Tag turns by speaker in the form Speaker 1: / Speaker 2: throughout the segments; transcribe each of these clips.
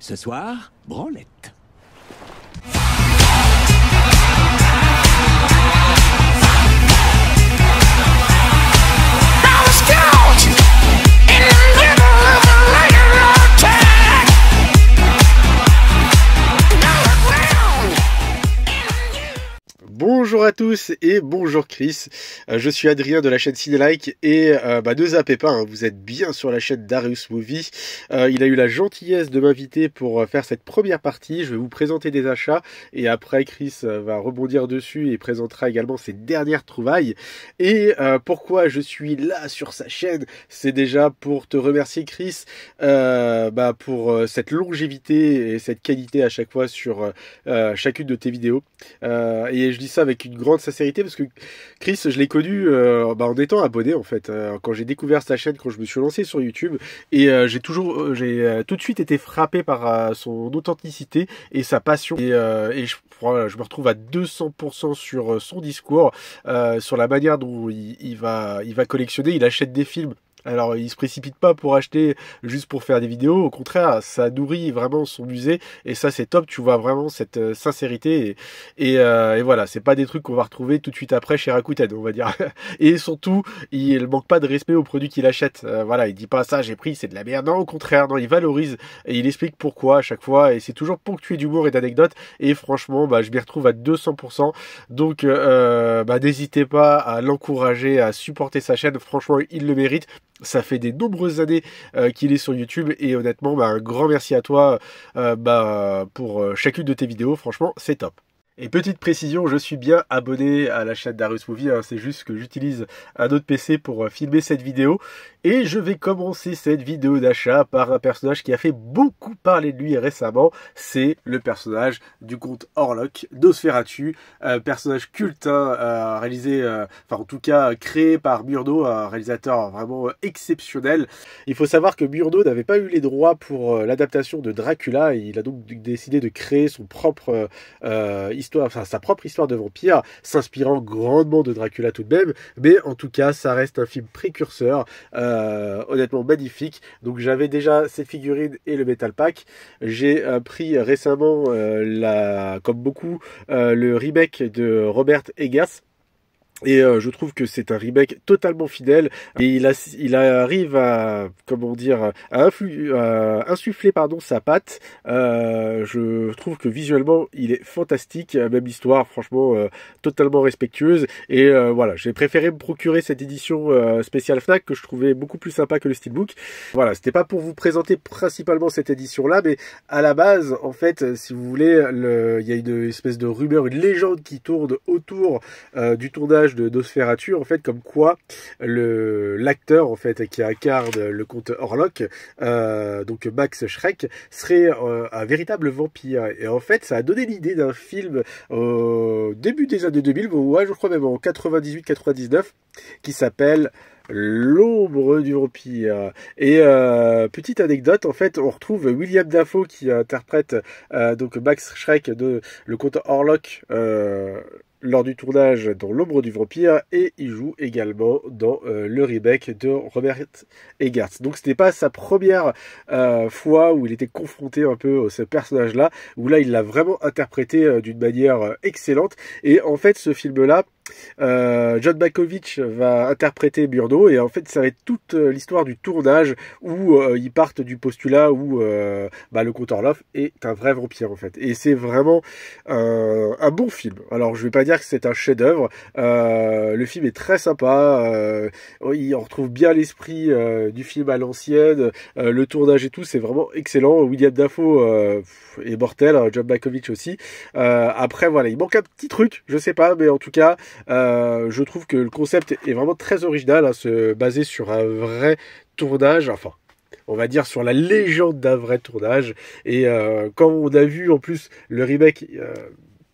Speaker 1: Ce soir, branlette.
Speaker 2: Bonjour à tous et bonjour Chris, je suis Adrien de la chaîne Cinélike et ne zappez pas, hein, vous êtes bien sur la chaîne Darius Movie. Il a eu la gentillesse de m'inviter pour faire cette première partie. Je vais vous présenter des achats et après Chris va rebondir dessus et présentera également ses dernières trouvailles. Et pourquoi je suis là sur sa chaîne, c'est déjà pour te remercier Chris pour cette longévité et cette qualité à chaque fois sur chacune de tes vidéos. Et je dis ça avec une grande sincérité parce que Chris, je l'ai connu en étant abonné en fait, quand j'ai découvert sa chaîne, quand je me suis lancé sur YouTube, et j'ai tout de suite été frappé par son authenticité et sa passion, et je me retrouve à 200% sur son discours, sur la manière dont il va collectionner. Il achète des films. Alors, il se précipite pas pour acheter juste pour faire des vidéos. Au contraire, ça nourrit vraiment son musée. Et ça, c'est top. Tu vois vraiment cette sincérité. Et voilà, c'est pas des trucs qu'on va retrouver tout de suite après chez Rakuten, on va dire. Et surtout, il manque pas de respect aux produits qu'il achète. Voilà, il dit pas ça, j'ai pris, c'est de la merde. Non, au contraire, non, il valorise. Et il explique pourquoi à chaque fois. Et c'est toujours ponctué d'humour et d'anecdotes. Et franchement, je m'y retrouve à 200%. Donc, n'hésitez pas à l'encourager, à supporter sa chaîne. Franchement, il le mérite. Ça fait des nombreuses années qu'il est sur YouTube et honnêtement, un grand merci à toi pour chacune de tes vidéos. Franchement, c'est top. Et petite précision, je suis bien abonné à la chaîne Darius Movie, hein, c'est juste que j'utilise un autre PC pour filmer cette vidéo. Et je vais commencer cette vidéo d'achat par un personnage qui a fait beaucoup parler de lui récemment. C'est le personnage du comte Orlok Nosferatu, personnage culte, hein, réalisé, en tout cas créé par Murnau, un réalisateur vraiment exceptionnel. Il faut savoir que Murnau n'avait pas eu les droits pour l'adaptation de Dracula, et il a donc décidé de créer son propre sa propre histoire de vampire, s'inspirant grandement de Dracula tout de même, mais en tout cas ça reste un film précurseur, honnêtement magnifique. Donc j'avais déjà cette figurine et le Metal Pack. J'ai pris récemment, comme beaucoup, le remake de Robert Eggers. Et je trouve que c'est un remake totalement fidèle, et il arrive à, insuffler sa patte. Je trouve que visuellement il est fantastique, même histoire franchement totalement respectueuse, et voilà, j'ai préféré me procurer cette édition spéciale Fnac que je trouvais beaucoup plus sympa que le Steelbook. Voilà, c'était pas pour vous présenter principalement cette édition là, mais à la base en fait, si vous voulez, il y a une espèce de rumeur, une légende qui tourne autour du tournage de Nosferatu, en fait, comme quoi l'acteur en fait qui incarne le comte Orlok, donc Max Schreck, serait un véritable vampire. Et en fait, ça a donné l'idée d'un film au début des années 2000, je crois même en 98-99, qui s'appelle L'ombre du vampire. Et petite anecdote, en fait, on retrouve William Dafoe qui interprète donc Max Schreck, le comte Orlok, lors du tournage dans L'ombre du vampire, et il joue également dans le remake de Robert Eggers. Donc c'était pas sa première fois où il était confronté un peu à ce personnage-là, où là il l'a vraiment interprété d'une manière excellente. Et en fait ce film-là, John Malkovich va interpréter Murnau, et en fait ça va être toute l'histoire du tournage où ils partent du postulat où le comte Orlok est un vrai vampire en fait, et c'est vraiment un bon film. Alors je vais pas dire que c'est un chef-d'œuvre, le film est très sympa, on retrouve bien l'esprit du film à l'ancienne, le tournage et tout, c'est vraiment excellent. William Dafoe est mortel, hein, John Malkovich aussi. Après voilà, il manque un petit truc, je sais pas, mais en tout cas je trouve que le concept est vraiment très original, hein, basé sur un vrai tournage, enfin on va dire sur la légende d'un vrai tournage. Et quand on a vu en plus le remake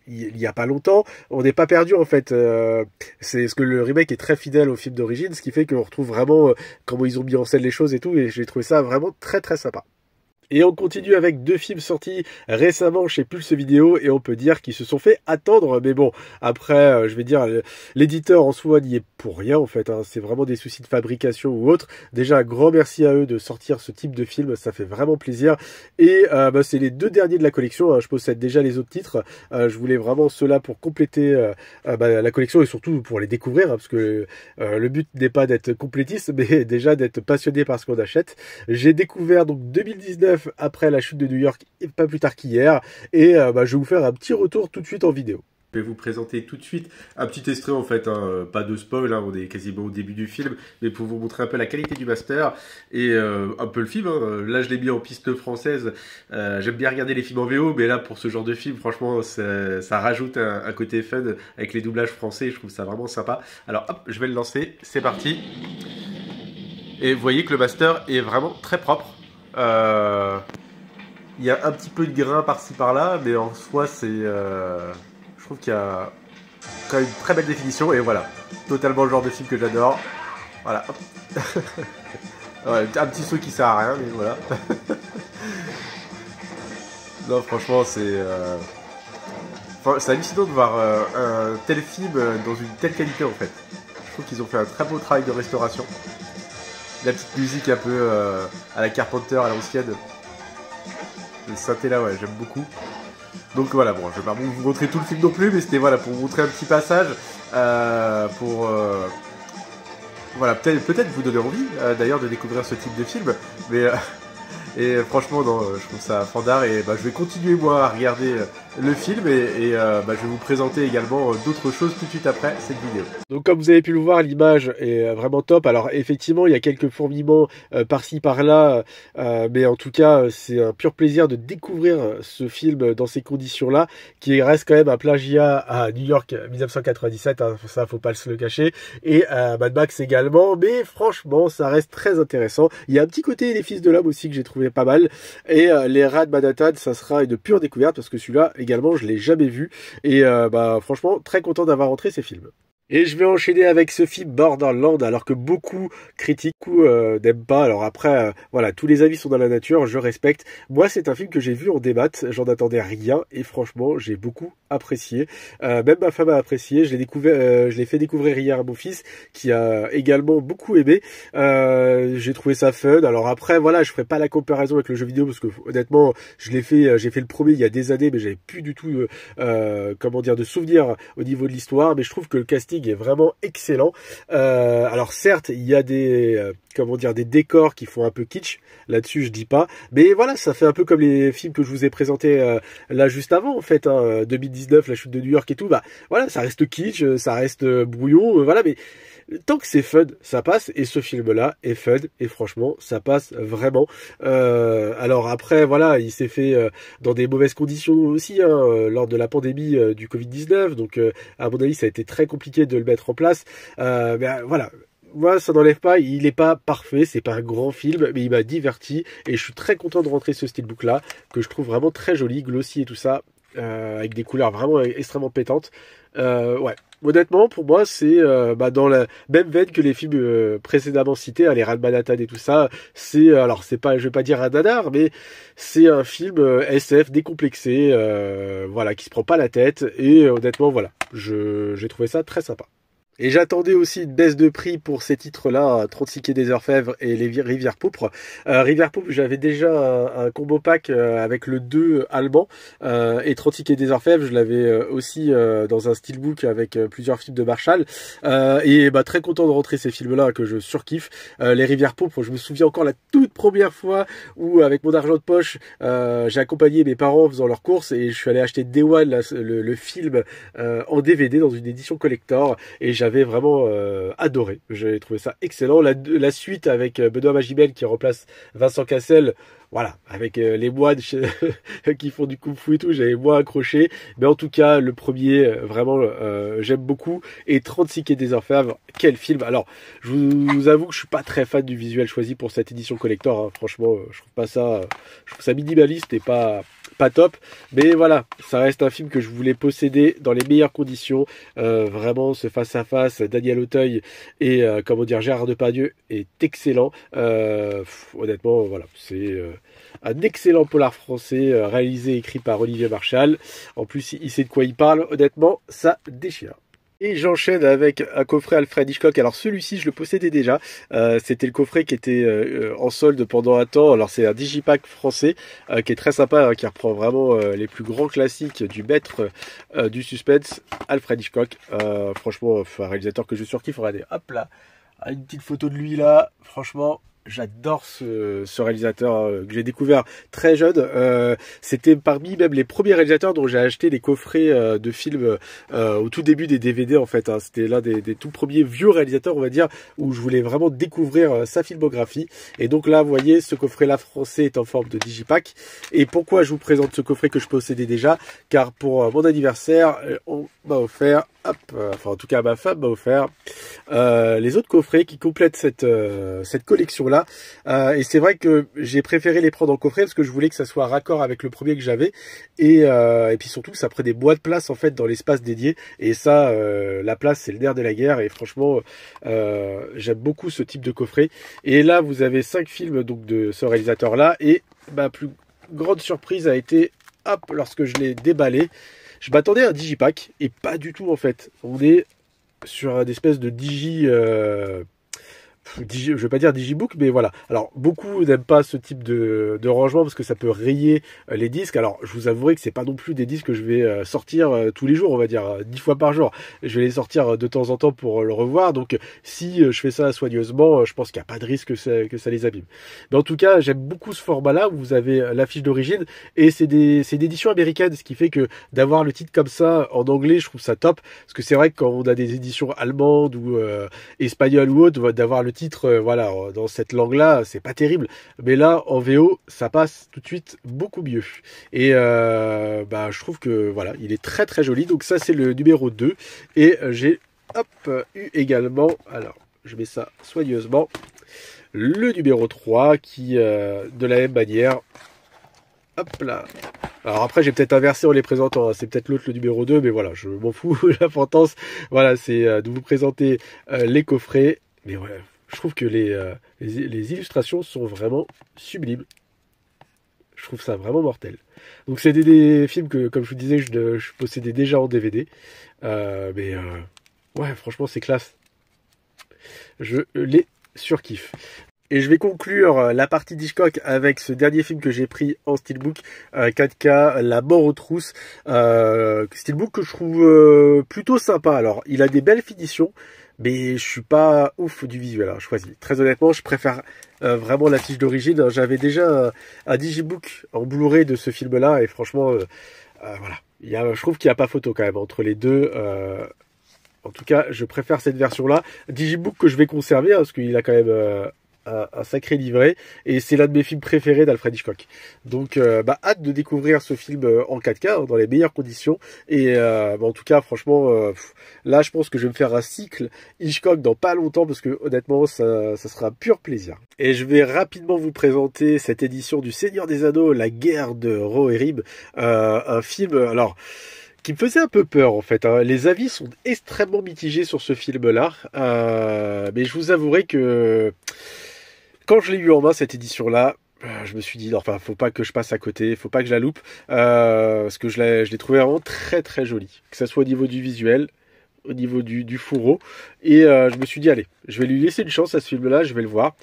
Speaker 2: il y a pas longtemps, on n'est pas perdu en fait. C'est ce que le remake est très fidèle au film d'origine, ce qui fait qu'on retrouve vraiment comment ils ont mis en scène les choses et tout, et j'ai trouvé ça vraiment très très sympa. Et on continue avec 2 films sortis récemment chez Pulse Vidéo et on peut dire qu'ils se sont fait attendre. Mais bon, après, je vais dire, l'éditeur en soi n'y est pour rien en fait. Hein. C'est vraiment des soucis de fabrication ou autre. Déjà, un grand merci à eux de sortir ce type de film. Ça fait vraiment plaisir. Et c'est les 2 derniers de la collection. Hein. Je possède déjà les autres titres. Je voulais vraiment ceux-là pour compléter la collection et surtout pour les découvrir. Hein, parce que le but n'est pas d'être complétiste, mais déjà d'être passionné par ce qu'on achète. J'ai découvert donc 2019 après la chute de New York, et pas plus tard qu'hier, et je vais vous faire un petit retour tout de suite en vidéo.
Speaker 3: Je vais vous présenter tout de suite un petit extrait en fait, hein, pas de spoil, hein, on est quasiment au début du film, mais pour vous montrer un peu la qualité du master et un peu le film. Hein. Là je l'ai mis en piste française, j'aime bien regarder les films en VO, mais là pour ce genre de film, franchement ça rajoute un côté fun avec les doublages français, je trouve ça vraiment sympa. Alors hop, je vais le lancer, c'est parti. Et vous voyez que le master est vraiment très propre. Il y a un petit peu de grain par-ci par-là, mais en soi c'est... je trouve qu'il y a quand même une très belle définition et voilà, totalement le genre de film que j'adore. Voilà. Ouais, un petit saut qui sert à rien, mais voilà. Non, franchement, c'est hallucinant de voir un tel film dans une telle qualité en fait. Je trouve qu'ils ont fait un très beau travail de restauration. La petite musique un peu à la Carpenter, à l'ancienne. Le synthé là, ouais, j'aime beaucoup. Donc voilà, bon, je vais pas vous montrer tout le film non plus, mais c'était voilà pour vous montrer un petit passage, voilà, peut-être vous donner envie d'ailleurs de découvrir ce type de film, mais et franchement non, je trouve ça fandard et je vais continuer moi à regarder le film et je vais vous présenter également d'autres choses tout de suite après cette vidéo.
Speaker 2: Donc comme vous avez pu le voir, l'image est vraiment top. Alors effectivement, il y a quelques fourmillements par-ci par-là, mais en tout cas, c'est un pur plaisir de découvrir ce film dans ces conditions-là, qui reste quand même un plagiat à New York 1997, hein, ça faut pas se le cacher, et Mad Max également, mais franchement, ça reste très intéressant. Il y a un petit côté Les Fils de l'Homme aussi que j'ai trouvé pas mal, et les Rats de Manhattan, ça sera une pure découverte, parce que celui-là, également, je l'ai jamais vu, et franchement, très content d'avoir rentré ces films. Et je vais enchaîner avec ce film Borderland, alors que beaucoup critiquent, beaucoup n'aiment pas. Alors après, voilà, tous les avis sont dans la nature, je respecte. Moi, c'est un film que j'ai vu en démat, j'en attendais rien, et franchement, j'ai beaucoup apprécié. Même ma femme a apprécié, je l'ai fait découvrir hier à mon fils, qui a également beaucoup aimé. J'ai trouvé ça fun. Alors après, voilà, je ferai pas la comparaison avec le jeu vidéo, parce que honnêtement, j'ai fait le premier il y a des années, mais j'avais plus du tout, de souvenirs au niveau de l'histoire, mais je trouve que le casting est vraiment excellent. Alors certes, il y a des décors qui font un peu kitsch, là-dessus je dis pas, mais voilà, ça fait un peu comme les films que je vous ai présentés là juste avant en fait, hein, 2019, la chute de New York et tout, voilà, ça reste kitsch, ça reste brouillon, voilà, mais tant que c'est fun, ça passe, et ce film-là est fun, et franchement, ça passe vraiment. Alors après, voilà, il s'est fait dans des mauvaises conditions aussi, hein, lors de la pandémie du Covid-19, donc à mon avis, ça a été très compliqué de le mettre en place. Voilà. Moi, ça n'enlève pas, il n'est pas parfait, c'est pas un grand film, mais il m'a diverti, et je suis très content de rentrer ce steelbook-là, que je trouve vraiment très joli, glossy et tout ça, avec des couleurs vraiment extrêmement pétantes. Ouais. Honnêtement, pour moi, c'est dans la même veine que les films précédemment cités, hein, les Rats de Manhattan et tout ça. C'est pas, je vais pas dire un nanar, mais c'est un film SF décomplexé, voilà, qui se prend pas la tête. Et honnêtement, voilà, j'ai trouvé ça très sympa. Et j'attendais aussi une baisse de prix pour ces titres-là, 36 quai des Orfèvres et les Rivières Pourpres. Rivières Pourpres, j'avais déjà un combo pack avec le 2 allemand, et 36 quai des Orfèvres, je l'avais aussi dans un steelbook avec plusieurs films de Marshall. Et très content de rentrer ces films-là que je surkiffe. Les Rivières Pourpres, je me souviens encore la toute première fois où, avec mon argent de poche, j'ai accompagné mes parents en faisant leurs courses et je suis allé acheter Day One, le film en DVD dans une édition collector, et j'avais vraiment adoré. J'ai trouvé ça excellent. La suite avec Benoît Magimel qui remplace Vincent Cassel, voilà, avec les moines qui font du kung-fu et tout, j'avais moins accroché. Mais en tout cas, le premier, vraiment, j'aime beaucoup. Et 36 quai des Orfèvres, quel film. Alors, je vous avoue que je suis pas très fan du visuel choisi pour cette édition collector, hein. Franchement, je trouve ça minimaliste et pas top, mais voilà, ça reste un film que je voulais posséder dans les meilleures conditions. Vraiment, ce face à face, Daniel Auteuil et Gérard Depardieu est excellent. Honnêtement, voilà, c'est un excellent polar français réalisé et écrit par Olivier Marchal. En plus, il sait de quoi il parle. Honnêtement, ça déchire. Et j'enchaîne avec un coffret Alfred Hitchcock. Alors celui-ci, je le possédais déjà. C'était le coffret qui était en solde pendant un temps. Alors c'est un digipack français qui est très sympa, hein, qui reprend vraiment les plus grands classiques du maître du suspense, Alfred Hitchcock. Franchement, un réalisateur que je surkiffe. Regardez, hop là, une petite photo de lui là. Franchement, j'adore ce réalisateur que j'ai découvert très jeune. C'était parmi même les premiers réalisateurs dont j'ai acheté des coffrets de films au tout début des DVD en fait. Hein. C'était l'un des tout premiers vieux réalisateurs, on va dire, où je voulais vraiment découvrir sa filmographie. Et donc là, vous voyez, ce coffret-là français est en forme de digipack. Et pourquoi je vous présente ce coffret que je possédais déjà? Car pour mon anniversaire, on m'a offert, enfin en tout cas ma femme m'a offert les autres coffrets qui complètent cette collection-là. Et c'est vrai que j'ai préféré les prendre en coffret parce que je voulais que ça soit raccord avec le premier que j'avais et puis surtout ça prenait moins de place en fait dans l'espace dédié et ça la place c'est le nerf de la guerre et franchement j'aime beaucoup ce type de coffret. Et là vous avez 5 films donc de ce réalisateur là et ma plus grande surprise a été lorsque je l'ai déballé, je m'attendais à un digipack et pas du tout en fait. On est sur une espèce de je vais pas dire digibook, mais voilà. Alors, beaucoup n'aiment pas ce type de rangement parce que ça peut rayer les disques. Alors, je vous avouerai que c'est pas non plus des disques que je vais sortir tous les jours, on va dire 10 fois par jour. Je vais les sortir de temps en temps pour le revoir. Donc, si je fais ça soigneusement, je pense qu'il n'y a pas de risque que ça les abîme. Mais en tout cas, j'aime beaucoup ce format-là où vous avez l'affiche d'origine et c'est une édition américaine, ce qui fait que d'avoir le titre comme ça en anglais, je trouve ça top. Parce que c'est vrai que quand on a des éditions allemandes ou espagnoles ou autres, d'avoir le titre voilà dans cette langue là c'est pas terrible, mais là en VO ça passe tout de suite beaucoup mieux et je trouve que voilà il est très très joli. Donc ça c'est le numéro 2 et j'ai eu également, alors je mets ça soigneusement, le numéro 3 qui de la même manière, hop là. Alors après, j'ai peut-être inversé en les présentant. Hein. C'est peut-être l'autre le numéro 2, mais voilà, je m'en fous. L'importance, voilà, c'est de vous présenter les coffrets. Mais voilà, je trouve que les illustrations sont vraiment sublimes. Je trouve ça vraiment mortel. Donc c'était des films que, comme je vous disais, je possédais déjà en DVD. Ouais, franchement, c'est classe. Je les surkiffe. Et je vais conclure la partie d'Hitchcock avec ce dernier film que j'ai pris en steelbook, 4K, La mort aux trousses. Steelbook que je trouve plutôt sympa. Alors, il a des belles finitions, mais je suis pas ouf du visuel. Alors, je choisis. Très honnêtement, je préfère vraiment l'affiche d'origine. J'avais déjà un digibook en Blu-ray de ce film-là, et franchement, voilà. Je trouve qu'il n'y a pas photo quand même entre les deux. En tout cas, je préfère cette version-là. Digibook que je vais conserver, hein, parce qu'il a quand même un sacré livret, et c'est l'un de mes films préférés d'Alfred Hitchcock. Donc hâte de découvrir ce film en 4K hein, dans les meilleures conditions. Et en tout cas franchement là je pense que je vais me faire un cycle Hitchcock dans pas longtemps parce que honnêtement ça sera un pur plaisir. Et je vais rapidement vous présenter cette édition du Seigneur des Anneaux, La guerre de Rohirrim, un film alors qui me faisait un peu peur en fait. Hein. Les avis sont extrêmement mitigés sur ce film-là, mais je vous avouerai que quand je l'ai eu en main cette édition-là, je me suis dit, enfin, faut pas que je passe à côté, faut pas que je la loupe, parce que je l'ai trouvé vraiment très très jolie, que ça soit au niveau du visuel, au niveau du fourreau, et je me suis dit, allez, je vais lui laisser une chance à ce film-là, je vais le voir,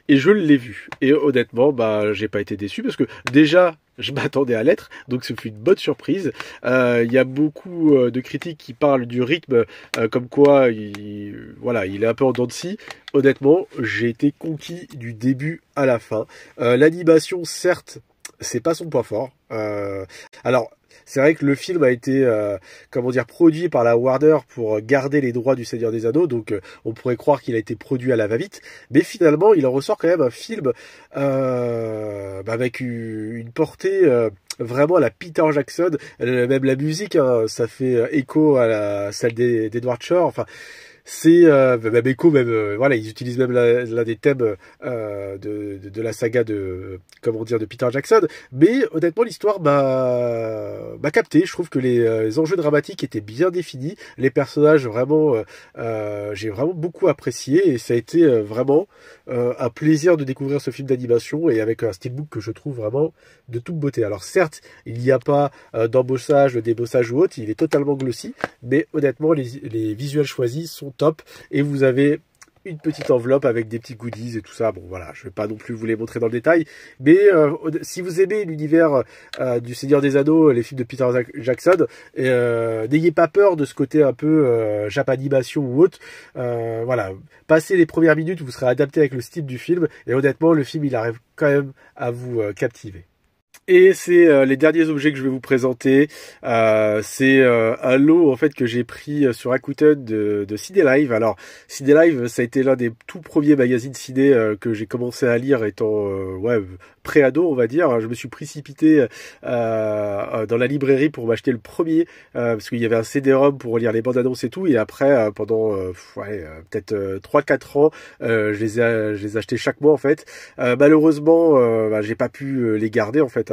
Speaker 2: et je l'ai vu, et honnêtement, j'ai pas été déçu, parce que déjà, je m'attendais à l'être, donc ce fut une bonne surprise. Il y a beaucoup de critiques qui parlent du rythme, comme quoi il est un peu en dents de scie. Honnêtement, j'ai été conquis du début à la fin. L'animation, certes, c'est pas son point fort. Alors, c'est vrai que le film a été, produit par la Warner pour garder les droits du Seigneur des Anneaux, donc on pourrait croire qu'il a été produit à la va-vite, mais finalement, il en ressort quand même un film avec une portée vraiment à la Peter Jackson, même la musique, hein, ça fait écho à celle d'Edward Shore, enfin, c'est même écho, même voilà, ils utilisent même l'un des thèmes de la saga de comment dire de Peter Jackson. Mais honnêtement, l'histoire m'a capté. Je trouve que les enjeux dramatiques étaient bien définis, les personnages vraiment, j'ai vraiment beaucoup apprécié et ça a été vraiment un plaisir de découvrir ce film d'animation et avec un steelbook que je trouve vraiment de toute beauté. Alors certes, il n'y a pas d'embossage, de débossage ou autre, il est totalement glossy, mais honnêtement, les visuels choisis sont top et vous avez une petite enveloppe avec des petits goodies et tout ça. Bon voilà, je vais pas non plus vous les montrer dans le détail, mais si vous aimez l'univers du Seigneur des Anneaux, les films de Peter Jackson, n'ayez pas peur de ce côté un peu japanimation ou autre. Voilà, passez les premières minutes, vous serez adapté avec le style du film et honnêtement, le film il arrive quand même à vous captiver. Et c'est les derniers objets que je vais vous présenter. C'est un lot en fait que j'ai pris sur Rakuten de Ciné Live. Alors Ciné Live, ça a été l'un des tout premiers magazines ciné que j'ai commencé à lire étant pré-ado, on va dire. Je me suis précipité dans la librairie pour m'acheter le premier parce qu'il y avait un CD-ROM pour lire les bandes annonces et tout. Et après, pendant peut-être 3-4 ans, je les ai achetés chaque mois en fait. Malheureusement, j'ai pas pu les garder en fait.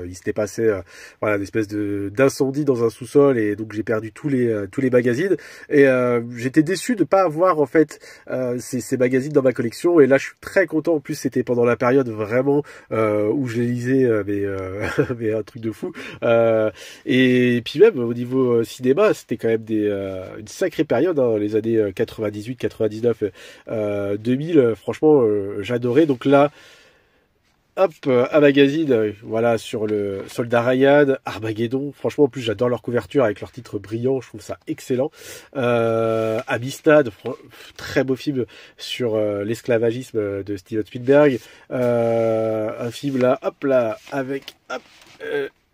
Speaker 2: Il s'était passé voilà, une espèce d'incendie dans un sous-sol et donc j'ai perdu tous les magazines. Et j'étais déçu de pas avoir en fait ces magazines dans ma collection. Et là, je suis très content. En plus, c'était pendant la période vraiment où je les lisais, mais un truc de fou. Et puis même au niveau cinéma, c'était quand même une sacrée période, hein, les années 98, 99, 2000. Franchement, j'adorais. Donc là, hop, un magazine, voilà, sur le Soldat Ryan, Armageddon. Franchement, en plus, j'adore leur couverture avec leur titre brillant. Je trouve ça excellent. Amistad, très beau film sur l'esclavagisme de Steven Spielberg. Un film là, hop là, avec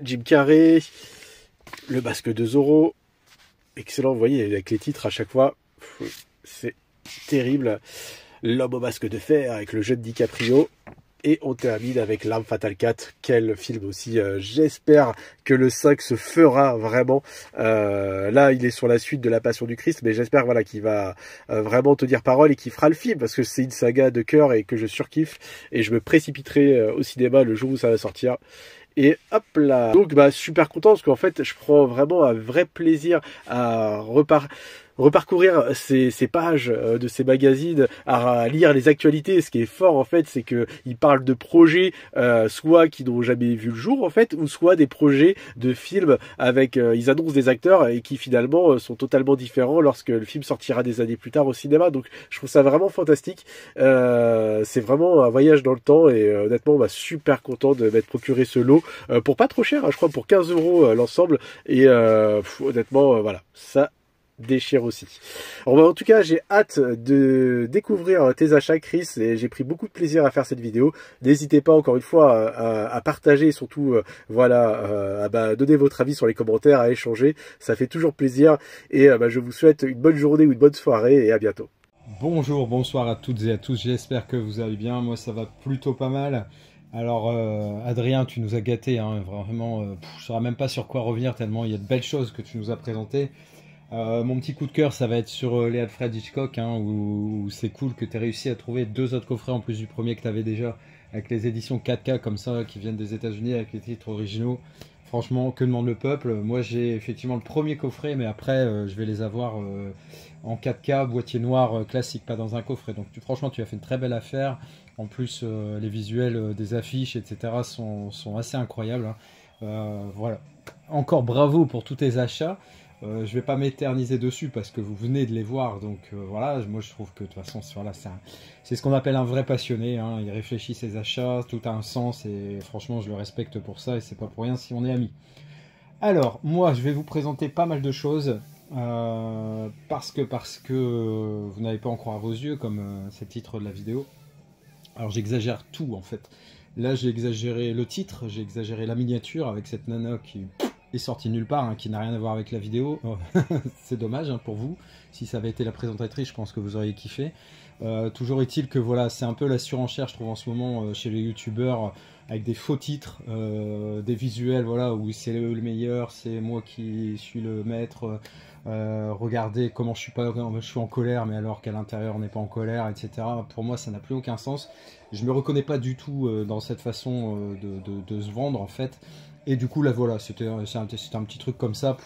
Speaker 2: Jim Carrey, Le Masque de Zorro. Excellent, vous voyez, avec les titres à chaque fois, c'est terrible. L'Homme au masque de fer avec le jeune DiCaprio. Et on termine avec L'Arme Fatale 4. Quel film aussi. J'espère que le 5 se fera vraiment. Là, il est sur la suite de La Passion du Christ. Mais j'espère voilà, qu'il va vraiment tenir parole et qu'il fera le film. Parce que c'est une saga de cœur et que je surkiffe. Et je me précipiterai au cinéma le jour où ça va sortir. Et hop là. Donc super content parce qu'en fait je prends vraiment un vrai plaisir à reparcourir ces pages de ces magazines, à lire les actualités. Ce qui est fort en fait, c'est que ils parlent de projets soit qui n'ont jamais vu le jour en fait, ou soit des projets de films avec ils annoncent des acteurs et qui finalement sont totalement différents lorsque le film sortira des années plus tard au cinéma. Donc je trouve ça vraiment fantastique. C'est vraiment un voyage dans le temps et honnêtement super content de m'être procuré ce lot pour pas trop cher, hein, je crois pour 15 € l'ensemble et honnêtement voilà, ça déchire aussi. Alors, en tout cas, j'ai hâte de découvrir tes achats, Chris, et j'ai pris beaucoup de plaisir à faire cette vidéo. N'hésitez pas encore une fois à partager et surtout voilà, à donner votre avis sur les commentaires, à échanger. Ça fait toujours plaisir et je vous souhaite une bonne journée ou une bonne soirée et à bientôt.
Speaker 4: Bonjour, bonsoir à toutes et à tous. J'espère que vous allez bien. Moi, ça va plutôt pas mal. Alors, Adrien, tu nous as gâtés, hein, vraiment. Je ne saurais même pas sur quoi revenir tellement il y a de belles choses que tu nous as présentées. Mon petit coup de cœur, ça va être sur les Alfred Hitchcock, hein, où c'est cool que tu aies réussi à trouver 2 autres coffrets en plus du premier que tu avais déjà, avec les éditions 4K comme ça, qui viennent des États-Unis avec les titres originaux. Franchement, que demande le peuple? Moi, j'ai effectivement le premier coffret, mais après, je vais les avoir en 4K, boîtier noir classique, pas dans un coffret. Donc, franchement, tu as fait une très belle affaire. En plus, les visuels des affiches, etc. sont assez incroyables, hein. Voilà. Encore bravo pour tous tes achats. Je vais pas m'éterniser dessus parce que vous venez de les voir, donc voilà, moi je trouve que de toute façon voilà, c'est ce qu'on appelle un vrai passionné, hein. Il réfléchit ses achats, tout a un sens et franchement je le respecte pour ça et c'est pas pour rien si on est amis. Alors moi je vais vous présenter pas mal de choses parce que vous n'avez pas en croire vos yeux comme c'est le titre de la vidéo. Alors j'exagère tout en fait. Là j'ai exagéré le titre, j'ai exagéré la miniature avec cette nana qui est sorti nulle part, hein, qui n'a rien à voir avec la vidéo. C'est dommage hein, pour vous. Si ça avait été la présentatrice, je pense que vous auriez kiffé. Toujours est-il que voilà, c'est un peu la surenchère, je trouve, en ce moment chez les youtubeurs, avec des faux titres, des visuels, voilà, où c'est le meilleur, c'est moi qui suis le maître. Regardez comment je suis en colère, mais alors qu'à l'intérieur on n'est pas en colère, etc. Pour moi, ça n'a plus aucun sens. Je me reconnais pas du tout dans cette façon de se vendre en fait. Et du coup là voilà, c'était un petit truc comme ça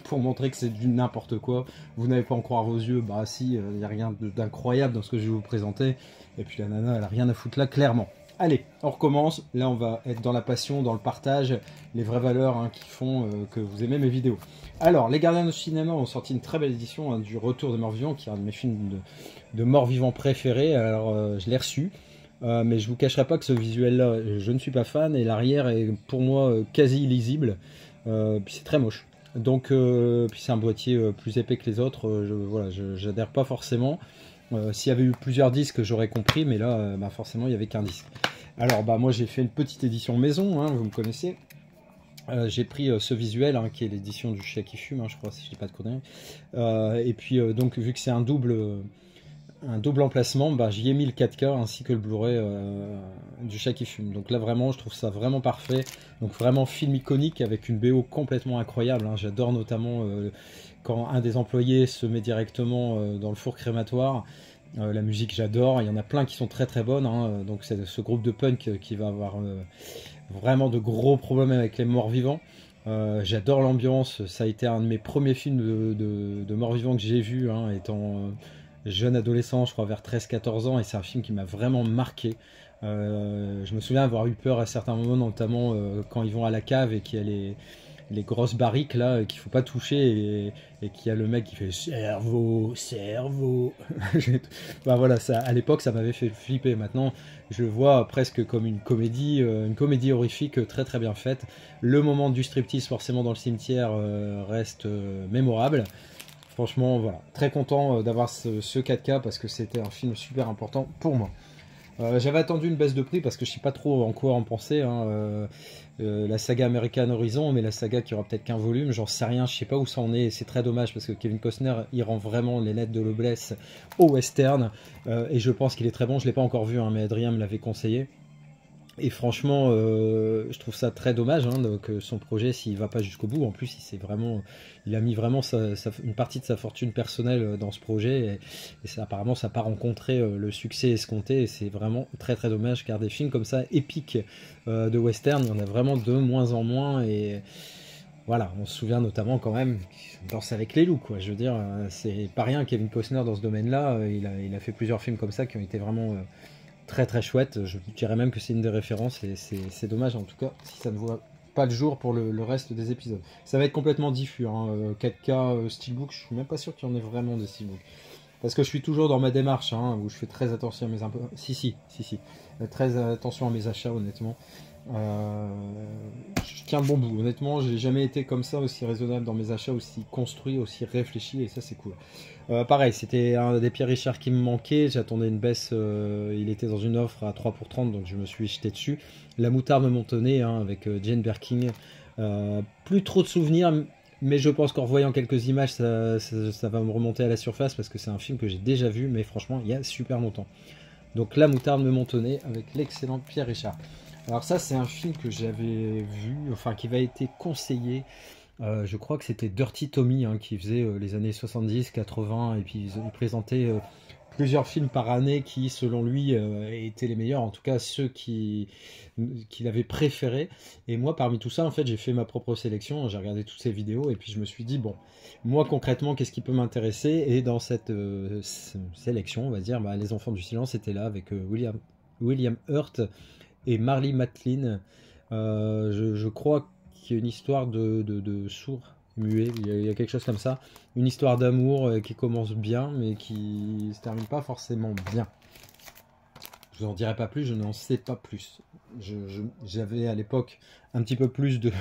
Speaker 4: pour montrer que c'est du n'importe quoi. Vous n'avez pas en croire vos yeux, bah si, il n'y a rien d'incroyable dans ce que je vais vous présenter. Et puis la nana, elle a rien à foutre là, clairement. Allez, on recommence. Là on va être dans la passion, dans le partage, les vraies valeurs hein, qui font que vous aimez mes vidéos. Alors, Les Gardiens du cinéma ont sorti une très belle édition hein, du Retour des Morts-Vivants, qui est un de mes films de morts-vivants préférés. Alors, je l'ai reçu. Mais je vous cacherai pas que ce visuel là je ne suis pas fan et l'arrière est pour moi quasi illisible, puis c'est très moche, donc puis c'est un boîtier plus épais que les autres, voilà, j'adhère pas forcément. S'il y avait eu plusieurs disques j'aurais compris, mais là bah, forcément il n'y avait qu'un disque. Alors bah moi j'ai fait une petite édition maison hein, vous me connaissez. J'ai pris ce visuel hein, qui est l'édition du Chat qui fume hein, je crois, si je dis pas de conneries, et puis donc vu que c'est un double emplacement, bah, j'y ai mis le 4K ainsi que le Blu-ray du Chat qui fume. Donc là vraiment je trouve ça vraiment parfait. Donc vraiment film iconique avec une BO complètement incroyable hein. J'adore notamment quand un des employés se met directement dans le four crématoire. La musique j'adore, il y en a plein qui sont très très bonnes hein. Donc c'est ce groupe de punk qui va avoir vraiment de gros problèmes avec les morts vivants. J'adore l'ambiance, ça a été un de mes premiers films de morts vivants que j'ai vu hein, étant jeune adolescent, je crois vers 13-14 ans, et c'est un film qui m'a vraiment marqué. Je me souviens avoir eu peur à certains moments, notamment quand ils vont à la cave et qu'il y a les grosses barriques là qu'il faut pas toucher et qu'il y a le mec qui fait cerveau, cerveau. Bah voilà, ça, à l'époque ça m'avait fait flipper. Maintenant je le vois presque comme une comédie horrifique très très bien faite. Le moment du striptease forcément dans le cimetière reste mémorable. Franchement, voilà, très content d'avoir ce 4K parce que c'était un film super important pour moi. J'avais attendu une baisse de prix parce que je sais pas trop en quoi en penser. Hein. La saga American Horizon, mais la saga qui aura peut-être qu'un volume, j'en sais rien, je sais pas où ça en est. C'est très dommage parce que Kevin Costner, il rend vraiment les lettres de noblesse au western. Et je pense qu'il est très bon, je l'ai pas encore vu, hein, mais Adrien me l'avait conseillé. Et franchement, je trouve ça très dommage hein, que son projet, s'il va pas jusqu'au bout, en plus il a mis vraiment une partie de sa fortune personnelle dans ce projet, et ça, apparemment ça n'a pas rencontré le succès escompté, et c'est vraiment très très dommage, car des films comme ça, épiques de western, il y en a vraiment de moins en moins, et voilà, on se souvient notamment quand même Danse avec les loups, quoi. Je veux dire, c'est pas rien, Kevin Costner dans ce domaine-là, il a fait plusieurs films comme ça qui ont été vraiment très très chouette. Je dirais même que c'est une des références, et c'est dommage en tout cas si ça ne voit pas le jour pour le reste des épisodes. Ça va être complètement diffus, hein. 4K Steelbook, je suis même pas sûr qu'il y en ait vraiment des Steelbook. Parce que je suis toujours dans ma démarche, hein, où je fais très attention à mes impôts. Si. Très attention à mes achats, honnêtement. Je tiens le bon bout. Honnêtement, j'ai jamais été comme ça, aussi raisonnable dans mes achats, aussi construit, aussi réfléchi, et ça c'est cool. Pareil, c'était un des Pierre Richard qui me manquait. J'attendais une baisse, il était dans une offre à 3 pour 30, donc je me suis jeté dessus. La moutarde me montait hein, avec Jane Birkin. Plus trop de souvenirs, mais je pense qu'en revoyant quelques images, ça va me remonter à la surface parce que c'est un film que j'ai déjà vu, mais franchement, il y a super longtemps. Donc La moutarde me montait avec l'excellent Pierre Richard. Alors ça, c'est un film que j'avais vu, enfin qui m'a été conseillé. Je crois que c'était Dirty Tommy hein, qui faisait les années 70, 80, et puis il présentait plusieurs films par année qui, selon lui, étaient les meilleurs, en tout cas ceux qu'il avait préférés. Et moi, parmi tout ça, en fait, j'ai fait ma propre sélection, j'ai regardé toutes ces vidéos, et puis je me suis dit, bon, moi concrètement, qu'est-ce qui peut m'intéresser? Et dans cette sélection, on va dire, bah, Les Enfants du Silence étaient là avec William Hurt et Marlee Matlin. Je crois qu'il y a une histoire de sourd muet, il y a quelque chose comme ça, une histoire d'amour qui commence bien mais qui se termine pas forcément bien. Je vous en dirai pas plus, je n'en sais pas plus. j'avais à l'époque un petit peu plus de,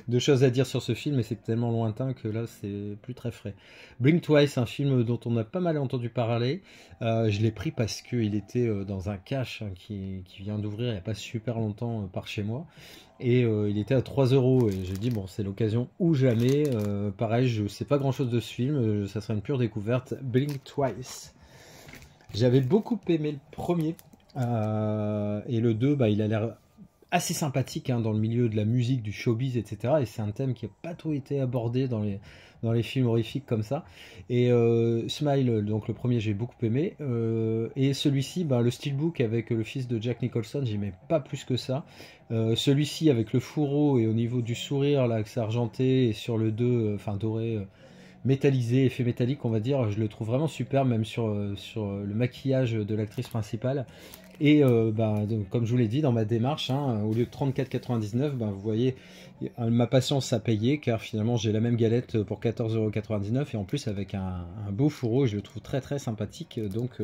Speaker 4: de choses à dire sur ce film, et c'est tellement lointain que là c'est plus très frais. Blink Twice, un film dont on a pas mal entendu parler. Je l'ai pris parce qu'il était dans un cache hein, qui vient d'ouvrir il n'y a pas super longtemps par chez moi. Et il était à 3 euros et j'ai dit bon c'est l'occasion ou jamais. Pareil, je sais pas grand chose de ce film, ça serait une pure découverte. Blink Twice. J'avais beaucoup aimé le premier et le 2 bah, il a l'air assez sympathique hein, dans le milieu de la musique, du showbiz, etc. Et c'est un thème qui n'a pas trop été abordé dans les films horrifiques comme ça. Et Smile, donc le premier, j'ai beaucoup aimé. Et celui-ci, bah, le steelbook avec le fils de Jack Nicholson, j'aimais pas plus que ça. Celui-ci avec le fourreau et au niveau du sourire, là, que c'est argenté, et sur le 2, enfin doré. Métallisé, effet métallique on va dire, je le trouve vraiment super même sur le maquillage de l'actrice principale et comme je vous l'ai dit dans ma démarche hein, au lieu de 34,99 vous voyez ma patience a payé car finalement j'ai la même galette pour 14,99 € et en plus avec un beau fourreau, je le trouve très très sympathique donc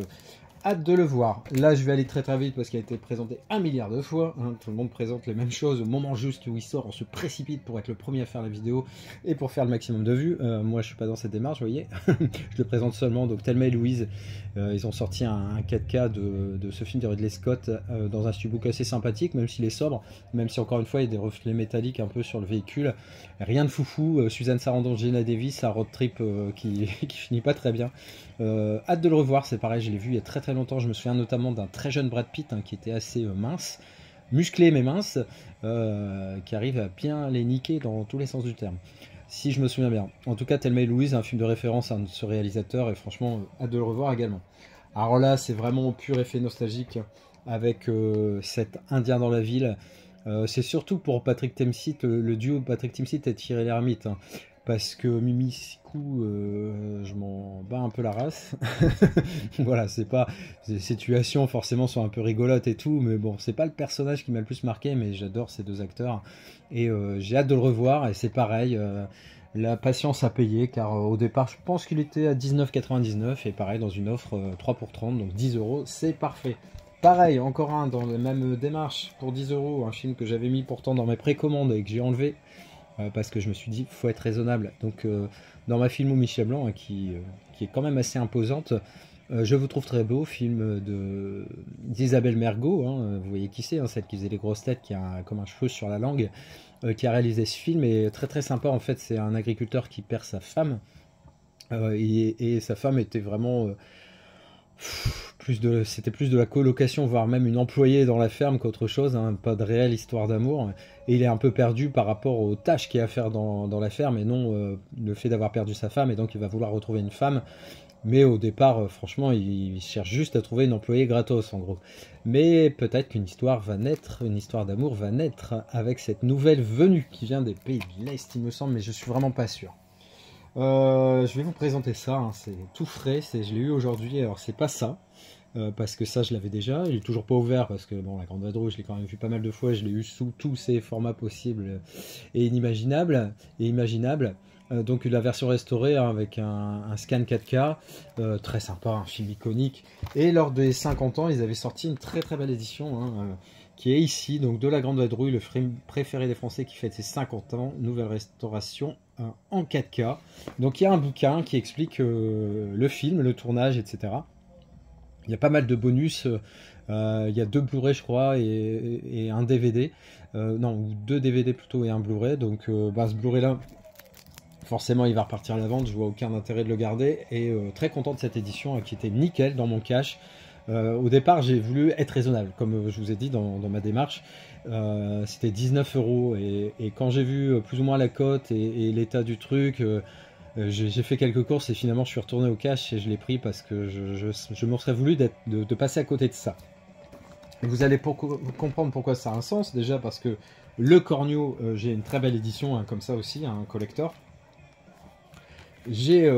Speaker 4: hâte de le voir. Là, je vais aller très très vite parce qu'il a été présenté 1 milliard de fois. Hein. Tout le monde présente les mêmes choses au moment juste où il sort. On se précipite pour être le premier à faire la vidéo et pour faire le maximum de vues. Moi, je suis pas dans cette démarche, vous voyez. Je le présente seulement. Donc, Thelma et Louise, ils ont sorti un 4K de ce film de Ridley Scott dans un steelbook assez sympathique, même s'il est sobre, même si encore une fois, il y a des reflets métalliques un peu sur le véhicule. Rien de foufou. Suzanne Sarandon, Geena Davis, un road trip qui finit pas très bien. Hâte de le revoir, c'est pareil, je l'ai vu il y a très très longtemps. Je me souviens notamment d'un très jeune Brad Pitt hein, qui était assez mince, musclé mais mince, qui arrive à bien les niquer dans tous les sens du terme, si je me souviens bien. En tout cas, Thelma et Louise, un film de référence à ce réalisateur, et franchement, hâte de le revoir également. Alors là, c'est vraiment pur effet nostalgique avec cet Indien dans la ville. C'est surtout pour Patrick Timsit, le duo Patrick Timsit et Thierry Lhermitte. Hein. Parce que Mimi Sikou, je m'en bats un peu la race. Voilà, c'est pas. Les situations forcément sont un peu rigolotes et tout, mais bon, c'est pas le personnage qui m'a le plus marqué, mais j'adore ces deux acteurs. Et j'ai hâte de le revoir, et c'est pareil. La patience à payer, car au départ, je pense qu'il était à 19,99, et pareil, dans une offre 3 pour 30, donc 10 €, c'est parfait. Pareil, encore un dans la même démarche, pour 10 €, un film que j'avais mis pourtant dans mes précommandes et que j'ai enlevé. Parce que je me suis dit faut être raisonnable. Donc dans ma Filmo Michel Blanc hein, qui est quand même assez imposante, je vous trouve très beau, film d'Isabelle Mergo, hein, vous voyez qui c'est, hein, celle qui faisait les grosses têtes, qui a comme un cheveu sur la langue, qui a réalisé ce film, et très très sympa en fait. C'est un agriculteur qui perd sa femme, et sa femme était vraiment c'était plus de la colocation, voire même une employée dans la ferme qu'autre chose, hein, pas de réelle histoire d'amour. Et il est un peu perdu par rapport aux tâches qu'il y a à faire dans la ferme, et non le fait d'avoir perdu sa femme, et donc il va vouloir retrouver une femme. Mais au départ, franchement, il cherche juste à trouver une employée gratos, en gros. Mais peut-être qu'une histoire va naître, une histoire d'amour va naître avec cette nouvelle venue qui vient des pays de l'Est, il me semble, mais je suis vraiment pas sûr. Je vais vous présenter ça, hein, c'est tout frais, je l'ai eu aujourd'hui, alors c'est pas ça, parce que ça je l'avais déjà, il est toujours pas ouvert, parce que bon, la Grande Vadrouille je l'ai quand même vu pas mal de fois, je l'ai eu sous tous ses formats possibles et inimaginables, donc la version restaurée hein, avec un scan 4K, très sympa, un film iconique, et lors des 50 ans ils avaient sorti une très très belle édition, hein, qui est ici, donc de la Grande Vadrouille, le film préféré des Français qui fête ses 50 ans, nouvelle restauration en 4K. Donc il y a un bouquin qui explique le film, le tournage, etc. Il y a pas mal de bonus, il y a 2 Blu-ray je crois, et un DVD, non, ou 2 DVD plutôt et un Blu-ray, donc ce Blu-ray là, forcément il va repartir à la vente, je vois aucun intérêt de le garder, et très content de cette édition qui était nickel dans mon cache. Au départ j'ai voulu être raisonnable, comme je vous ai dit dans ma démarche, c'était 19 €, et quand j'ai vu plus ou moins la cote et l'état du truc, j'ai fait quelques courses et finalement je suis retourné au cash et je l'ai pris parce que je me serais voulu de passer à côté de ça. Et vous allez comprendre pourquoi ça a un sens, déjà parce que le Cornio, j'ai une très belle édition hein, comme ça aussi, un collector. J'ai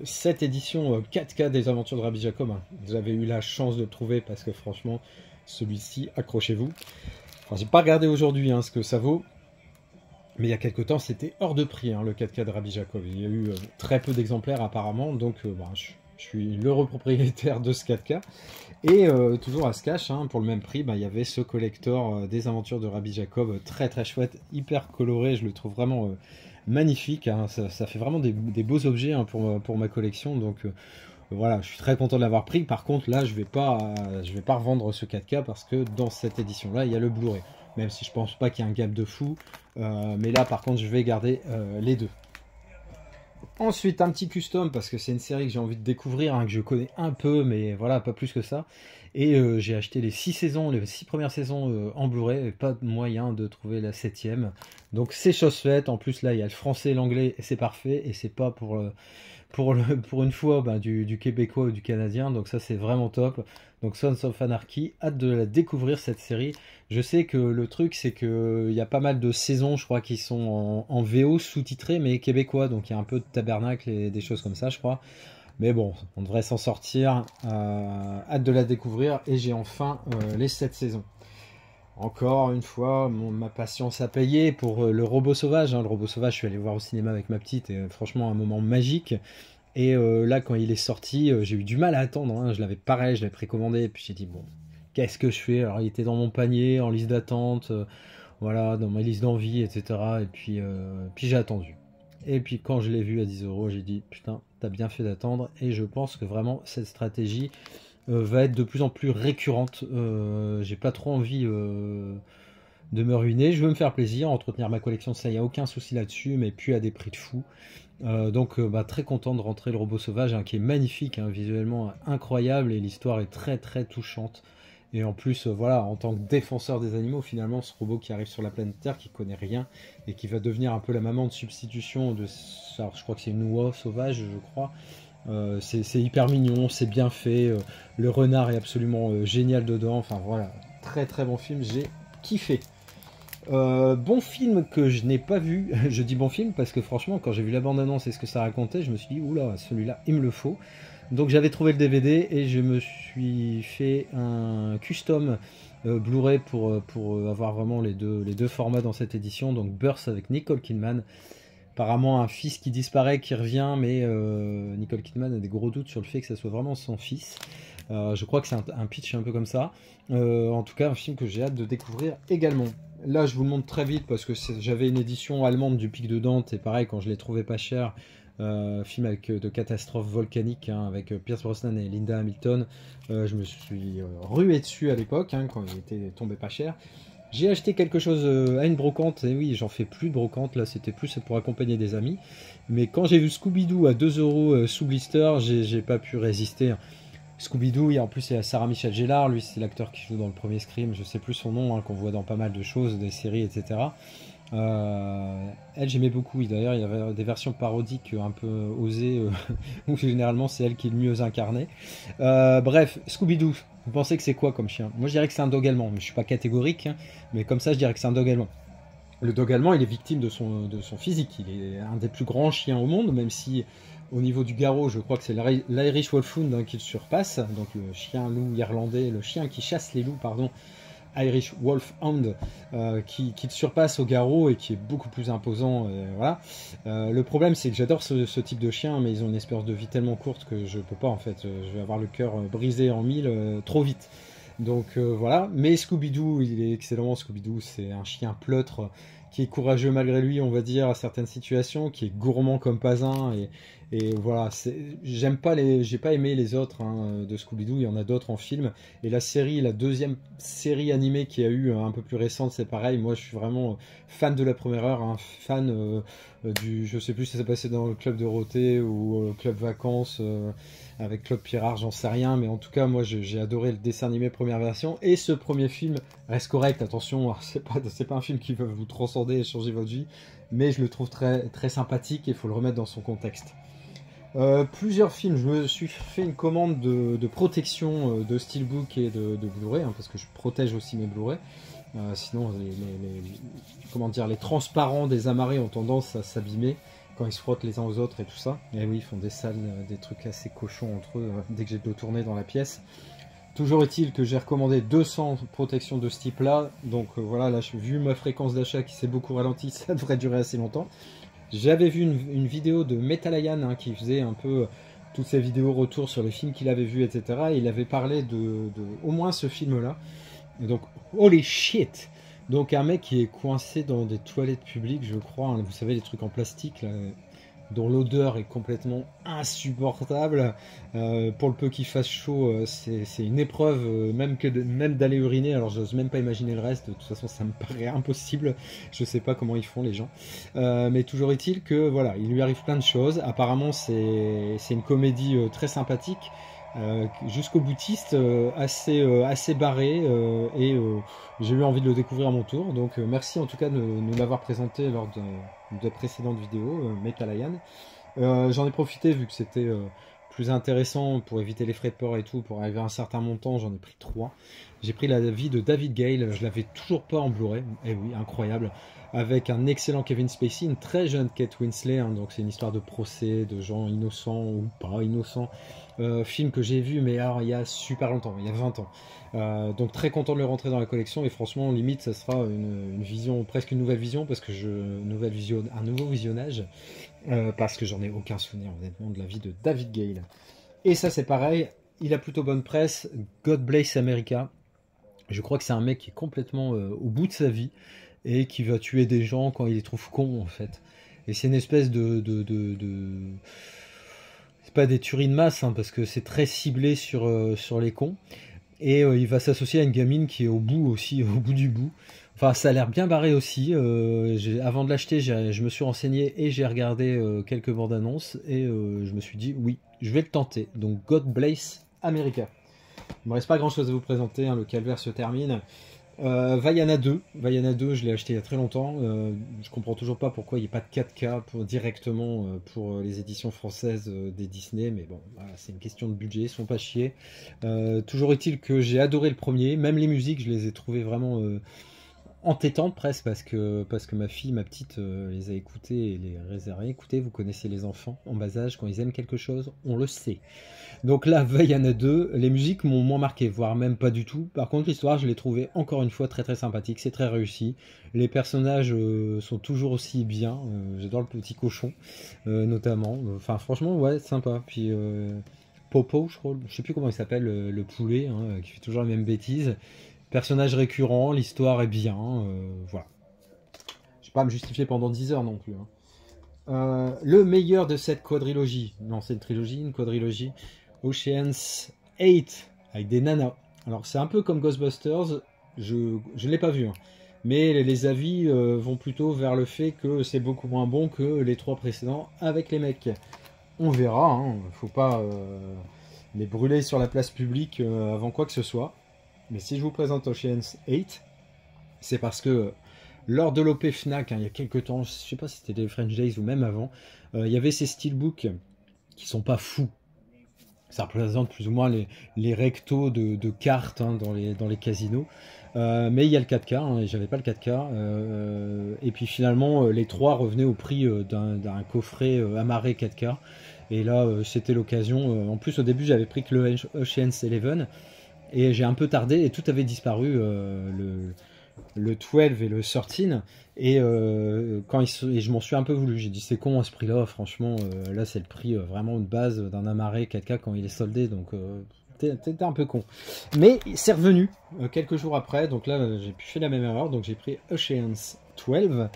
Speaker 4: cette édition 4K des Aventures de Rabbi Jacob. Hein. J'avais eu la chance de le trouver parce que franchement, celui-ci, accrochez-vous. Enfin, j'ai pas regardé aujourd'hui hein, ce que ça vaut, mais il y a quelques temps, c'était hors de prix hein, le 4K de Rabbi Jacob. Il y a eu très peu d'exemplaires apparemment, donc Je suis l'heureux propriétaire de ce 4K. Et toujours à ce cash, hein, pour le même prix, il y avait ce collector des aventures de Rabbi Jacob, très très chouette, hyper coloré, je le trouve vraiment magnifique, hein, ça fait vraiment des beaux objets, hein, pour ma collection, donc voilà, je suis très content de l'avoir pris. Par contre là je vais pas revendre ce 4K parce que dans cette édition là il y a le Blu-ray, même si je pense pas qu'il y ait un gap de fou, mais là par contre je vais garder les deux. Ensuite, un petit custom, parce que c'est une série que j'ai envie de découvrir, hein, que je connais un peu, mais voilà, pas plus que ça. Et j'ai acheté les 6 saisons, les 6 premières saisons en Blu-ray, et pas de moyen de trouver la 7e. Donc c'est chose faite, en plus là, il y a le français et l'anglais, et c'est parfait, et c'est pas pour une fois du québécois ou du canadien, donc ça c'est vraiment top. Donc Sons of Anarchy, hâte de la découvrir cette série. Je sais que le truc c'est que il y a pas mal de saisons, je crois, qui sont en VO sous-titrées mais québécois, donc il y a un peu de tabernacle et des choses comme ça, je crois. Mais bon, on devrait s'en sortir. Hâte de la découvrir, et j'ai enfin les 7 saisons. Encore une fois, ma patience a payé pour le Robot Sauvage. Hein. Le Robot Sauvage, je suis allé voir au cinéma avec ma petite, et franchement un moment magique. Et là, quand il est sorti, j'ai eu du mal à attendre. Hein. Je l'avais précommandé, et puis j'ai dit bon, qu'est-ce que je fais? Alors il était dans mon panier, en liste d'attente, voilà, dans ma liste d'envie, etc. Et puis j'ai attendu. Et puis quand je l'ai vu à 10 €, j'ai dit putain, t'as bien fait d'attendre. Et je pense que vraiment cette stratégie va être de plus en plus récurrente. J'ai pas trop envie de me ruiner. Je veux me faire plaisir, entretenir ma collection, ça y a aucun souci là-dessus, mais plus à des prix de fou. Donc très content de rentrer le Robot Sauvage, hein, qui est magnifique, hein, visuellement incroyable, et l'histoire est très très touchante. Et en plus, voilà, en tant que défenseur des animaux, finalement, ce robot qui arrive sur la planète Terre, qui connaît rien, et qui va devenir un peu la maman de substitution de... Alors, je crois que c'est une oie sauvage, je crois. C'est hyper mignon, c'est bien fait. Le renard est absolument génial dedans. Enfin, voilà, très très bon film, j'ai kiffé. Bon film que je n'ai pas vu. Je dis bon film parce que franchement, quand j'ai vu la bande-annonce et ce que ça racontait, je me suis dit, oula, celui-là, il me le faut. Donc j'avais trouvé le DVD et je me suis fait un custom Blu-ray pour avoir vraiment les deux formats dans cette édition. Donc Burst avec Nicole Kidman. Apparemment un fils qui disparaît, qui revient, mais Nicole Kidman a des gros doutes sur le fait que ça soit vraiment son fils. Je crois que c'est un pitch un peu comme ça. En tout cas, un film que j'ai hâte de découvrir également. Là, je vous le montre très vite parce que j'avais une édition allemande du Pic de Dante, et pareil, quand je l'ai trouvé pas cher, film de catastrophe volcanique, hein, avec Pierce Brosnan et Linda Hamilton, je me suis rué dessus à l'époque, hein, quand il était tombé pas cher. J'ai acheté quelque chose à une brocante, et oui, j'en fais plus de brocante, là c'était plus pour accompagner des amis. Mais quand j'ai vu Scooby-Doo à 2 € sous blister, j'ai pas pu résister. Scooby-Doo, en plus il y a Sarah Michelle Gellar, lui c'est l'acteur qui joue dans le premier Scream, je sais plus son nom, hein, qu'on voit dans pas mal de choses, des séries, etc. Elle, j'aimais beaucoup, d'ailleurs il y avait des versions parodiques un peu osées, où généralement c'est elle qui est le mieux incarnée. Bref, Scooby-Doo, vous pensez que c'est quoi comme chien? Moi je dirais que c'est un dog allemand, mais je suis pas catégorique, hein, mais comme ça je dirais que c'est un dog allemand. Le dog allemand, il est victime de son physique, il est un des plus grands chiens au monde, même si au niveau du garrot, je crois que c'est l'Irish Wolfhound, hein, qui le surpasse, donc le chien loup irlandais, le chien qui chasse les loups, pardon, Irish Wolfhound, qui le surpasse au garrot et qui est beaucoup plus imposant. Voilà. Le problème, c'est que j'adore ce type de chien, mais ils ont une espérance de vie tellement courte que je peux pas, en fait. Je vais avoir le cœur brisé en mille trop vite. Donc voilà. Mais Scooby-Doo, il est excellent. Scooby-Doo, c'est un chien pleutre qui est courageux malgré lui, on va dire, à certaines situations, qui est gourmand comme pas un, et voilà, j'ai pas aimé les autres, hein, de Scooby-Doo, il y en a d'autres en film, et la deuxième série animée qui a eu un peu plus récente, c'est pareil, moi je suis vraiment fan de la première heure, hein, fan je sais plus si ça s'est passé dans le Club Dorothée ou Club Vacances, avec Club Pirard, j'en sais rien, mais en tout cas moi j'ai adoré le dessin animé première version, et ce premier film reste correct, attention, c'est pas un film qui va vous transcender et changer votre vie, mais je le trouve très, très sympathique, et il faut le remettre dans son contexte. Plusieurs films, je me suis fait une commande de protection de Steelbook et de Blu-ray, hein, parce que je protège aussi mes Blu-ray. Sinon les transparents des amarrés ont tendance à s'abîmer quand ils se frottent les uns aux autres et tout ça. Et oui, ils font des trucs assez cochons entre eux dès que j'ai le dos tourné dans la pièce. Toujours est-il que j'ai recommandé 200 protections de ce type là, donc voilà, là vu ma fréquence d'achat qui s'est beaucoup ralentie, ça devrait durer assez longtemps. J'avais vu une vidéo de Metalayan, hein, qui faisait un peu toutes ses vidéos retour sur les films qu'il avait vus, etc. Et il avait parlé de au moins ce film-là. Et donc, holy shit! Donc un mec qui est coincé dans des toilettes publiques, je crois, hein, vous savez, les trucs en plastique, là, dont l'odeur est complètement insupportable. Pour le peu qu'il fasse chaud, c'est une épreuve, même d'aller uriner. Alors j'ose même pas imaginer le reste, de toute façon ça me paraît impossible, je sais pas comment ils font les gens. Mais toujours est-il que voilà, il lui arrive plein de choses. Apparemment c'est une comédie très sympathique, jusqu'au boutiste, assez barré, et j'ai eu envie de le découvrir à mon tour. Donc merci en tout cas de nous l'avoir présenté lors de précédentes vidéos, Metalayan. J'en ai profité vu que c'était plus intéressant pour éviter les frais de port et tout, pour arriver à un certain montant, j'en ai pris 3. J'ai pris la vie de David Gale, je l'avais toujours pas en Blu-ray, et oui, incroyable, avec un excellent Kevin Spacey, une très jeune Kate Winslet, hein, donc c'est une histoire de procès, de gens innocents ou pas innocents. Film que j'ai vu, mais alors il y a super longtemps, il y a 20 ans. Donc très content de le rentrer dans la collection, et franchement, limite, ça sera une vision, presque une nouvelle vision, parce que un nouveau visionnage, parce que j'en ai aucun souvenir, honnêtement, de la vie de David Gale. Et ça, c'est pareil, il a plutôt bonne presse. God Bless America. Je crois que c'est un mec qui est complètement au bout de sa vie, et qui va tuer des gens quand il les trouve cons, en fait. Et c'est une espèce c'est pas des tueries de masse, hein, parce que c'est très ciblé sur les cons. Et il va s'associer à une gamine qui est au bout aussi, au bout du bout. Enfin, ça a l'air bien barré aussi. Avant de l'acheter, je me suis renseigné et j'ai regardé quelques bandes annonces. Et je me suis dit, oui, je vais le tenter. Donc, God Bless America. Il ne me reste pas grand chose à vous présenter, hein, le calvaire se termine. Vaiana 2, je l'ai acheté il y a très longtemps. Je comprends toujours pas pourquoi il n'y a pas de 4K directement pour les éditions françaises des Disney, mais bon, voilà, c'est une question de budget, ils ne sont pas chiés. Toujours est-il que j'ai adoré le premier, même les musiques, je les ai trouvées vraiment entêtantes presque, parce que ma petite, les a écoutées et les a réécoutées. Vous connaissez les enfants en bas âge, quand ils aiment quelque chose, on le sait. Donc là, Vaiana 2, les musiques m'ont moins marqué, voire même pas du tout. Par contre, l'histoire, je l'ai trouvée encore une fois très très sympathique, c'est très réussi. Les personnages sont toujours aussi bien, j'adore le petit cochon, notamment. Enfin, franchement, ouais, sympa. Puis Popo, je crois, je sais plus comment il s'appelle, le poulet, hein, qui fait toujours la même bêtise. Personnage récurrent, l'histoire est bien, voilà. Je vais pas me justifier pendant 10 heures non plus, hein. Le meilleur de cette quadrilogie, non c'est une quadrilogie, Ocean's 8 avec des nanas. Alors c'est un peu comme Ghostbusters, je ne l'ai pas vu, hein. Mais les avis vont plutôt vers le fait que c'est beaucoup moins bon que les 3 précédents avec les mecs. On verra, hein. Faut pas les brûler sur la place publique avant quoi que ce soit. Mais si je vous présente Ocean's 8, c'est parce que lors de l'OP Fnac, hein, il y a quelques temps, je ne sais pas si c'était des French Days ou même avant, il y avait ces steelbooks qui sont pas fous. Ça représente plus ou moins les rectos de cartes, hein, dans les casinos. Mais il y a le 4K, hein, et j'avais pas le 4K. Et puis finalement, les 3 revenaient au prix d'un coffret amarré 4K. Et là, c'était l'occasion. En plus, au début, j'avais pris que le Ocean's 11. Et j'ai un peu tardé et tout avait disparu, le 12 et le 13. Et je m'en suis un peu voulu. J'ai dit c'est con à ce prix-là, franchement, là c'est le prix vraiment de base d'un amarré 4K quand il est soldé, donc t'es un peu con. Mais c'est revenu quelques jours après, donc là j'ai fait la même erreur, donc j'ai pris Ocean's 12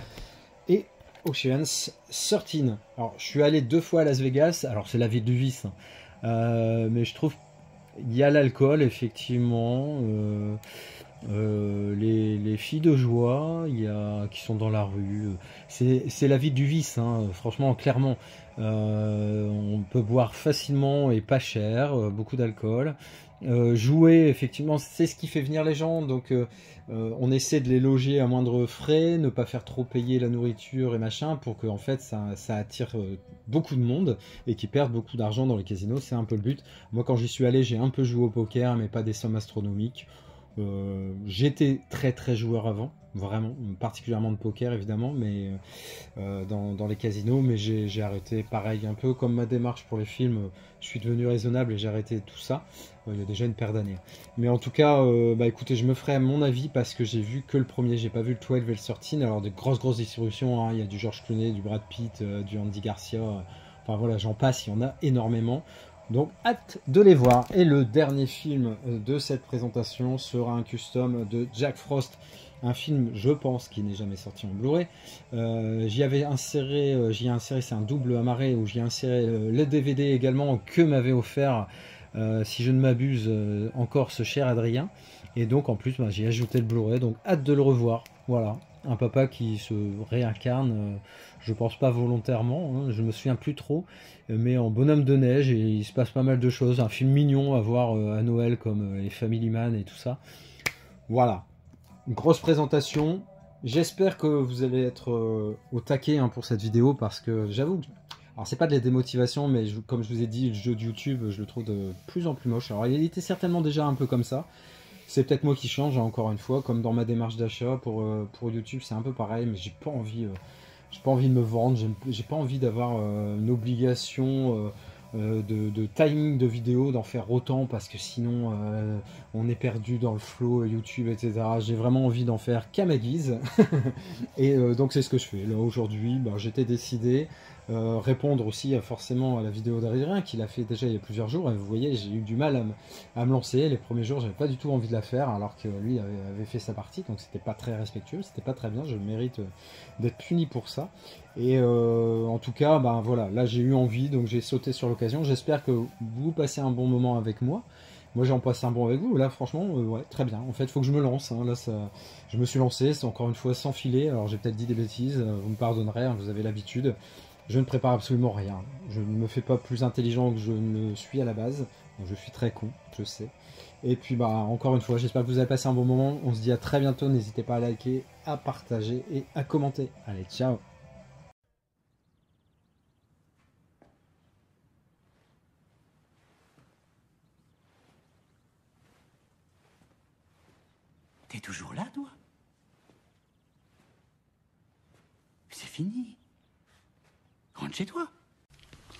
Speaker 4: et Ocean's 13. Alors je suis allé 2 fois à Las Vegas, alors c'est la ville du vice, hein. Mais je trouve il y a l'alcool, effectivement, les filles de joie, qui sont dans la rue. C'est la vie du vice, hein, franchement, clairement. On peut boire facilement et pas cher, beaucoup d'alcool. Jouer, effectivement, c'est ce qui fait venir les gens, donc on essaie de les loger à moindre frais, ne pas faire trop payer la nourriture et machin, pour que en fait ça attire beaucoup de monde et qu'ils perdent beaucoup d'argent dans les casinos, c'est un peu le but. Moi quand j'y suis allé, j'ai un peu joué au poker, mais pas des sommes astronomiques. J'étais très très joueur avant, vraiment, particulièrement de poker évidemment, mais dans les casinos, mais j'ai arrêté, pareil, un peu comme ma démarche pour les films, je suis devenu raisonnable et j'ai arrêté tout ça, il y a déjà une paire d'années. Mais en tout cas, bah écoutez, je me ferai mon avis parce que j'ai vu que le premier, j'ai pas vu le 12 et le 13, alors de grosses distributions, hein, il y a du George Clooney, du Brad Pitt, du Andy Garcia, enfin voilà, j'en passe, il y en a énormément. Donc hâte de les voir. Et le dernier film de cette présentation sera un custom de Jack Frost, un film je pense qui n'est jamais sorti en Blu-ray. J'y ai inséré, c'est un double amarré où j'y ai inséré le DVD également que m'avait offert, si je ne m'abuse, encore ce cher Adrien. Et donc en plus j'ai ajouté le Blu-ray, donc hâte de le revoir. Voilà, un papa qui se réincarne, je pense pas volontairement, hein, je me souviens plus trop, mais en bonhomme de neige, et il se passe pas mal de choses. Un film mignon à voir à Noël comme les Family Man et tout ça. Voilà, une grosse présentation. J'espère que vous allez être au taquet hein, pour cette vidéo, parce que j'avoue, alors c'est pas de la démotivation, mais comme je vous ai dit, le jeu de YouTube, je le trouve de plus en plus moche. Alors il était certainement déjà un peu comme ça. C'est peut-être moi qui change, hein, encore une fois, comme dans ma démarche d'achat pour YouTube, c'est un peu pareil, mais j'ai pas envie de me vendre, j'ai pas envie d'avoir une obligation de timing de vidéo, d'en faire autant, parce que sinon on est perdu dans le flow YouTube, etc. J'ai vraiment envie d'en faire qu'à ma guise, et donc c'est ce que je fais. Là aujourd'hui, j'étais décidé. Répondre aussi forcément à la vidéo d'Adrien qu'il a fait déjà il y a plusieurs jours, et vous voyez j'ai eu du mal à me lancer. Les premiers jours j'avais pas du tout envie de la faire, alors que lui avait fait sa partie, donc c'était pas très respectueux, c'était pas très bien, je mérite d'être puni pour ça. Et en tout cas voilà, là j'ai eu envie, donc j'ai sauté sur l'occasion. J'espère que vous passez un bon moment avec moi. Moi j'en passe un bon avec vous, là franchement ouais, très bien. En fait il faut que je me lance, hein. Là je me suis lancé, c'est encore une fois sans filet, alors j'ai peut-être dit des bêtises, vous me pardonnerez, hein, vous avez l'habitude. Je ne prépare absolument rien. Je ne me fais pas plus intelligent que je ne suis à la base. Donc je suis très con, je sais. Et puis encore une fois, j'espère que vous avez passé un bon moment. On se dit à très bientôt. N'hésitez pas à liker, à partager et à commenter. Allez, ciao!
Speaker 1: T'es toujours là, toi? C'est fini. Rentre chez toi.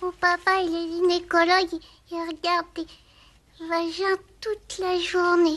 Speaker 5: Mon papa, il est gynécologue, il regarde des vagins toute la journée.